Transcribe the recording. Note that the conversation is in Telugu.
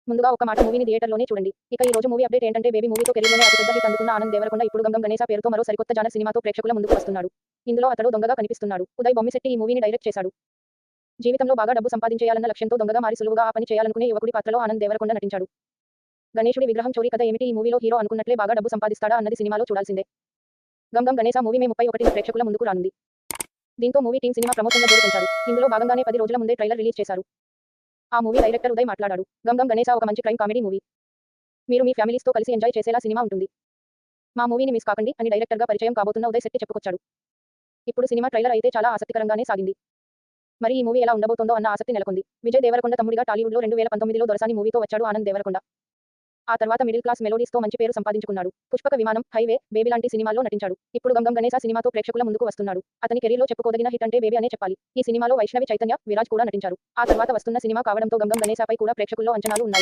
ముందుగా ఒక మాట మూవీని థియేటర్‌లోనే చూడండి. ఇక ఈ రోజు మూవీ అప్డేట్ ఏంటంటే బేబీ మూవీతో కెరీర్‌లోనే అతిపెద్ద హిట్ అందుకున్న ఆనంద్ దేవరకొండ ఇప్పుడు గంగం గణేశ పేరుతో మరో సరికొత్త జానర్ సినిమాతో ప్రేక్షకుల ముందుకు వస్తున్నాడు. ఇందులో అతడు దొంగగా కనిపిస్తున్నాడు. ఉదయ్ బొమ్మిశెట్టి ఈ మూవీని డైరెక్ట్ చేశాడు. జీవితంలో బాగా డబ్బు సంపాదించేయాలన్న లక్ష్యంతో దొంగగా మారి సులువుగా ఆ పని చేయాలనుకునే యువకుడి పాత్రలో ఆనంద్ దేవరకొండ నటించాడు. గణేశుడి విగ్రహం చోరీ కథ ఏమిటి? ఈ మూవీలో హీరో అనుకున్నట్లే బాగా డబ్బు సంపాదిస్తాడా అన్నది సినిమాలో చూడాల్సిందే. గంగం గణేశ మూవీ మే 31న ప్రేక్షకుల ముందుకు రానుంది. దీంతో మూవీ టీమ్ సినిమా ప్రమోషన్ల జోరు పెంచారు. ఇందులో భాగంగానే 10 రోజుల ముందే ట్రైలర్ రిలీజ్ చేశారు. ఆ మూవీ డైరెక్టర్ ఉదయ్ మాట్లాడాడు. గంగం గణేశ ఒక మంచి క్రైమ్ కామెడీ మూవీ. మీరు మీ ఫ్యామిలీస్‌తో కలిసి ఎంజాయ్ చేసేలా సినిమా ఉంటుంది. మా మూవీని మిస్ కాకండి అని డైరెక్టర్‌గా పరిచయం కాబోతున్న ఉదయ్ శెట్టి చెప్పుకొచ్చాడు. ఇప్పుడు సినిమా ట్రైలర్ అయితే చాలా ఆసక్తికరంగానే సాగింది. మరి ఈ మూవీ ఎలా ఉండబోతోందో అన్న ఆసక్తి నెలకొంది. విజయ్ దేవరకొండ తమ్ముడిగా టాలీవుడ్‌లో 2019లో దొరసాని మూవీతో వచ్చాడు ఆనంద్ దేవరకొండ. ఆ తర్వాత మిడిల్ క్లాస్ మెలోడీస్‌తో మంచి పేరు సంపాదించుకున్నాడు. పుష్పక విమానం, హైవే, బేబీ లాంటి సినిమాల్లో నటించాడు. ఇప్పుడు గంగం గణేశ సినిమాతో ప్రేక్షకుల ముందుకు వస్తున్నాడు. అతని కెరీర్‌లో చెప్పుకోదగిన హిట్ అంటే బేబీ అనే చెప్పాలి. ఈ సినిమాలో వైష్ణవి చైతన్య, విరాజ్ కూడా నటించారు. ఆ తర్వాత వస్తున్న సినిమా కావడంతో గంగం గణేశపై కూడా ప్రేక్షకుల్లో అంచనాలు ఉన్నాయి.